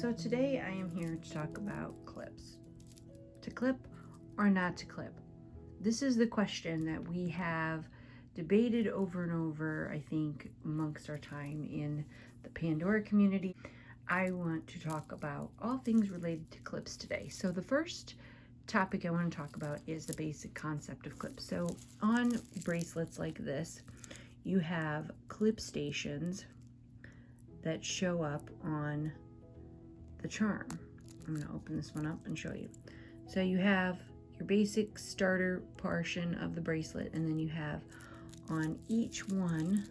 So today I am here to talk about clips. To clip or not to clip? This is the question that we have debated over and over, I think, amongst our time in the Pandora community. I want to talk about all things related to clips today. So the first topic I want to talk about is the basic concept of clips. So on bracelets like this, you have clip stations that show up on the charm. I'm going to open this one up and show you. So you have your basic starter portion of the bracelet, and then you have on each one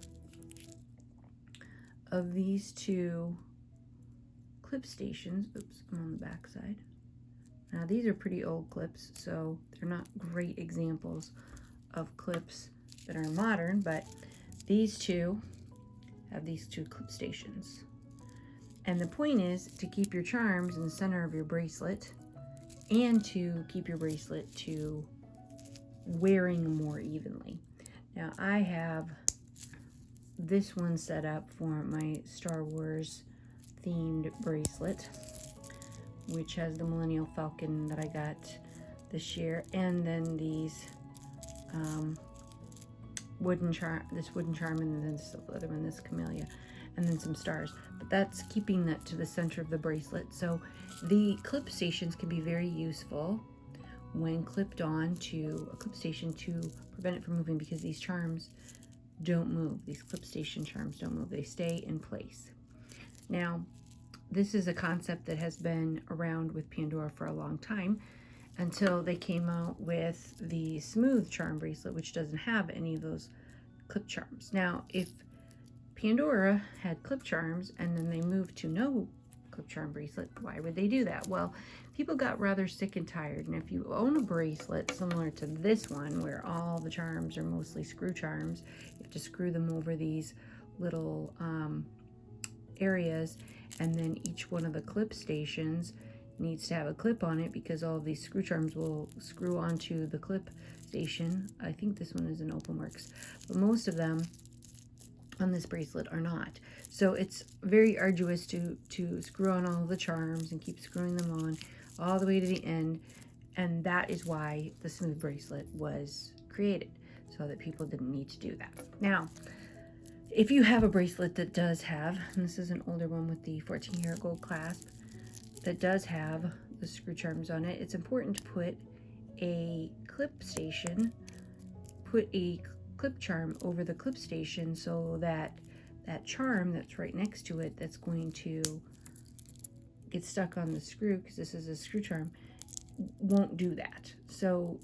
of these two clip stations, oops, I'm on the back side. Now these are pretty old clips, so they're not great examples of clips that are modern, but these two have these two clip stations. And the point is to keep your charms in the center of your bracelet and to keep your bracelet to wearing more evenly. Now I have this one set up for my Star Wars themed bracelet, which has the Millennial Falcon that I got this year, and then these wooden charm, and then this other one, this camellia, and then some stars. But that's keeping that to the center of the bracelet. So the clip stations can be very useful when clipped on to a clip station to prevent it from moving, because these charms don't move. These clip station charms don't move. They stay in place. Now, this is a concept that has been around with Pandora for a long time, until they came out with the smooth charm bracelet, which doesn't have any of those clip charms. Now, if Pandora had clip charms and then they moved to no clip charm bracelet, why would they do that? Well, people got rather sick and tired, and if you own a bracelet similar to this one, where all the charms are mostly screw charms, you have to screw them over these little areas, and then each one of the clip stations needs to have a clip on it, because all of these screw charms will screw onto the clip station. I think this one is an Open Works, but most of them on this bracelet are not. So it's very arduous to screw on all the charms and keep screwing them on all the way to the end, and that is why the smooth bracelet was created, so that people didn't need to do that. Now, if you have a bracelet that does have, and this is an older one with the 14-karat gold clasp, that does have the screw charms on it, it's important to put a clip station, put a clip charm over the clip station, so that that charm that's right next to it that's going to get stuck on the screw, because this is a screw charm, won't do that. So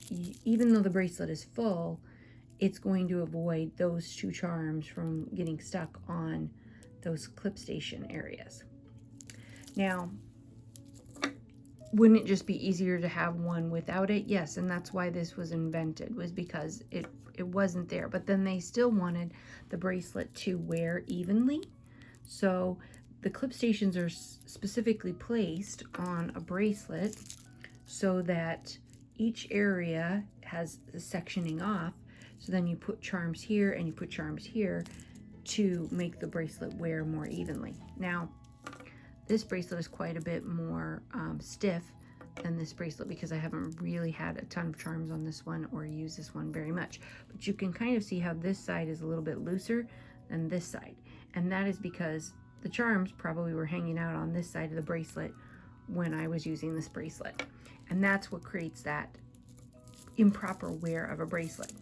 even though the bracelet is full, it's going to avoid those two charms from getting stuck on those clip station areas. Now, wouldn't it just be easier to have one without it? Yes, and that's why this was invented, was because it wasn't there. But then they still wanted the bracelet to wear evenly. So the clip stations are specifically placed on a bracelet so that each area has a sectioning off. So then you put charms here and you put charms here to make the bracelet wear more evenly. Now, this bracelet is quite a bit more stiff than this bracelet, because I haven't really had a ton of charms on this one or used this one very much. But you can kind of see how this side is a little bit looser than this side. And that is because the charms probably were hanging out on this side of the bracelet when I was using this bracelet. And that's what creates that improper wear of a bracelet.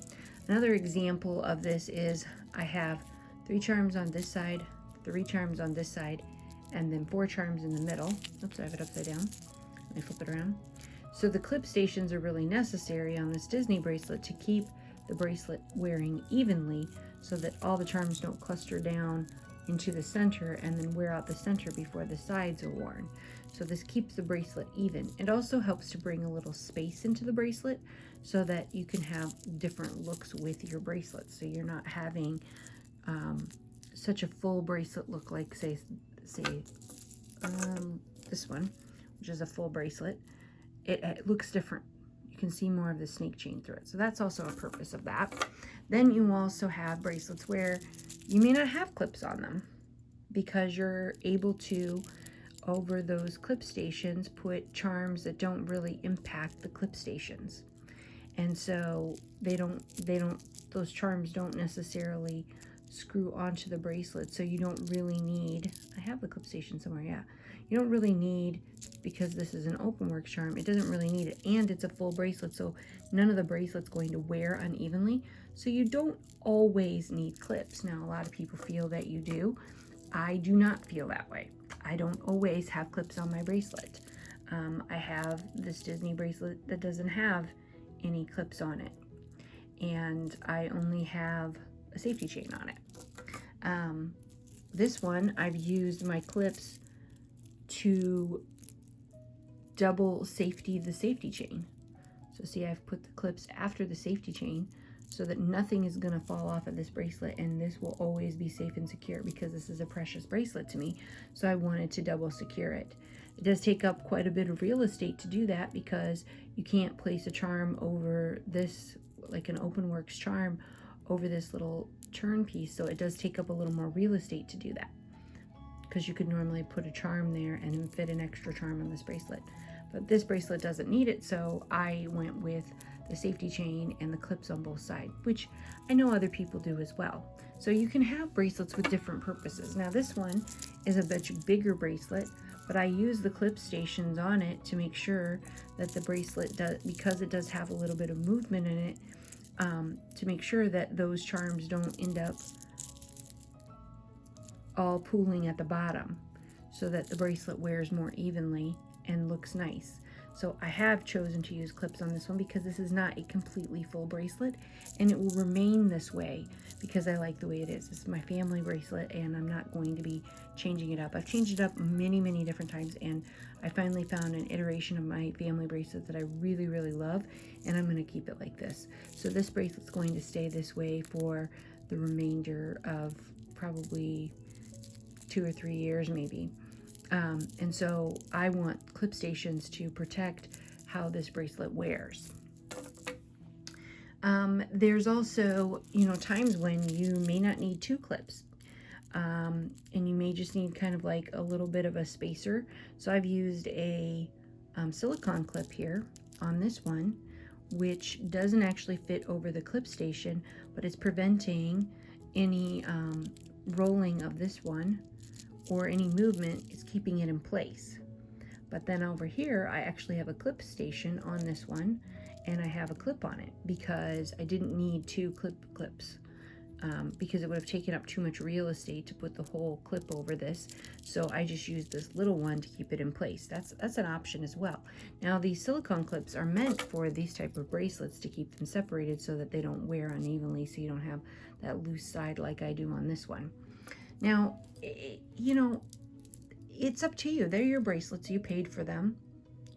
Another example of this is I have 3 charms on this side, 3 charms on this side, and then 4 charms in the middle. Oops, I have it upside down. Let me flip it around. So the clip stations are really necessary on this Disney bracelet to keep the bracelet wearing evenly, so that all the charms don't cluster down into the center and then wear out the center before the sides are worn. So this keeps the bracelet even. It also helps to bring a little space into the bracelet so that you can have different looks with your bracelet. So you're not having such a full bracelet look, like say this one, which is a full bracelet. It looks different. You can see more of the snake chain through it. So that's also a purpose of that. Then you also have bracelets where you may not have clips on them, because you're able to over those clip stations, put charms that don't really impact the clip stations. And so those charms don't necessarily screw onto the bracelet. So you don't really need, I have the clip station somewhere, yeah. You don't really need, because this is an open work charm, it doesn't really need it. And it's a full bracelet, so none of the bracelet's going to wear unevenly. So you don't always need clips. Now, a lot of people feel that you do. I do not feel that way. I don't always have clips on my bracelet. I have this Disney bracelet that doesn't have any clips on it, and I only have a safety chain on it. This one, I've used my clips to double safety the safety chain. So see, I've put the clips after the safety chain so that nothing is going to fall off of this bracelet, and this will always be safe and secure because this is a precious bracelet to me. So I wanted to double secure it. It does take up quite a bit of real estate to do that because you can't place a charm over this, like an open works charm, over this little turn piece. So it does take up a little more real estate to do that, because you could normally put a charm there and then fit an extra charm on this bracelet. But this bracelet doesn't need it, so I went with the safety chain and the clips on both sides, which I know other people do as well. So you can have bracelets with different purposes. Now this one is a much bigger bracelet, but I use the clip stations on it to make sure that the bracelet does, because it does have a little bit of movement in it, to make sure that those charms don't end up all pooling at the bottom, so that the bracelet wears more evenly and looks nice. So I have chosen to use clips on this one because this is not a completely full bracelet, and it will remain this way because I like the way it is. This is my family bracelet, and I'm not going to be changing it up. I've changed it up many, many different times, and I finally found an iteration of my family bracelet that I really, really love, and I'm going to keep it like this. So this bracelet's going to stay this way for the remainder of probably 2 or 3 years maybe. And so I want clip stations to protect how this bracelet wears. There's also, times when you may not need 2 clips. And you may just need kind of like a little bit of a spacer. So I've used a silicone clip here on this one, which doesn't actually fit over the clip station, but it's preventing any rolling of this one, or any movement. Is keeping it in place. But then over here, I actually have a clip station on this one, and I have a clip on it because I didn't need 2 clips. Because it would have taken up too much real estate to put the whole clip over this. So I just used this little one to keep it in place. That's an option as well. Now these silicone clips are meant for these type of bracelets to keep them separated so that they don't wear unevenly, so you don't have that loose side like I do on this one. Now, it's up to you. They're your bracelets. You paid for them.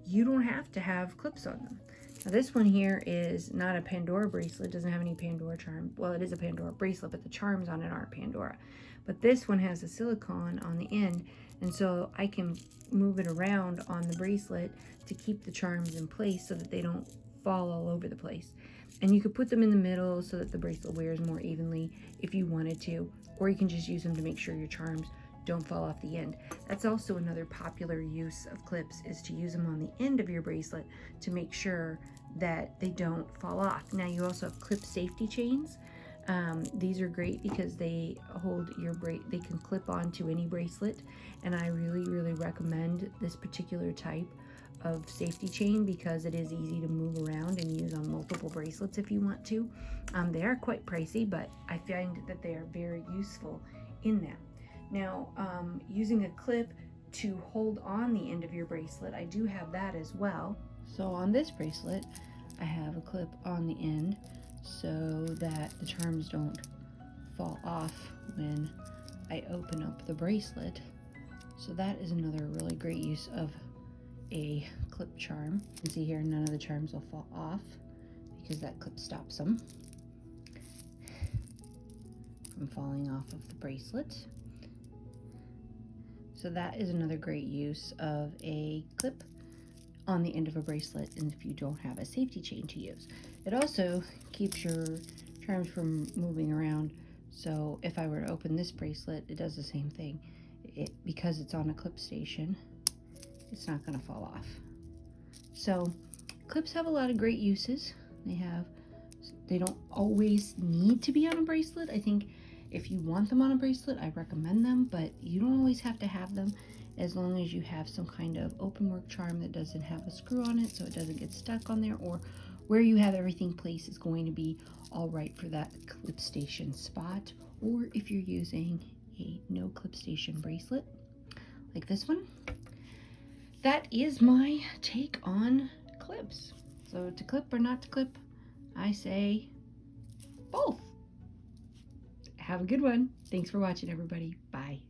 You don't have to have clips on them. Now this one here is not a Pandora bracelet. It doesn't have any Pandora charm. Well, it is a Pandora bracelet, but the charms on it aren't Pandora. But this one has a silicone on the end, and so I can move it around on the bracelet to keep the charms in place so that they don't fall all over the place. And you could put them in the middle so that the bracelet wears more evenly if you wanted to, or you can just use them to make sure your charms don't fall off the end. That's also another popular use of clips, is to use them on the end of your bracelet to make sure that they don't fall off. Now you also have clip safety chains. These are great because they hold your they can clip onto any bracelet, and I really, really recommend this particular type of safety chain because it is easy to move around and use on multiple bracelets if you want to. They are quite pricey, but I find that they are very useful in that. Now, using a clip to hold on the end of your bracelet, I do have that as well. So on this bracelet, I have a clip on the end so that the charms don't fall off when I open up the bracelet. So that is another really great use of a clip charm. You can see here, none of the charms will fall off because that clip stops them from falling off of the bracelet. So that is another great use of a clip on the end of a bracelet, and if you don't have a safety chain to use. It also keeps your charms from moving around. So if I were to open this bracelet, it does the same thing. Because it's on a clip station, it's not going to fall off. So clips have a lot of great uses. They don't always need to be on a bracelet. I think if you want them on a bracelet, I recommend them, but you don't always have to have them, as long as you have some kind of open work charm that doesn't have a screw on it so it doesn't get stuck on there, or where you have everything placed is going to be all right for that clip station spot. Or if you're using a no clip station bracelet like this one. That is my take on clips. So to clip or not to clip, I say both. Have a good one. Thanks for watching, everybody. Bye.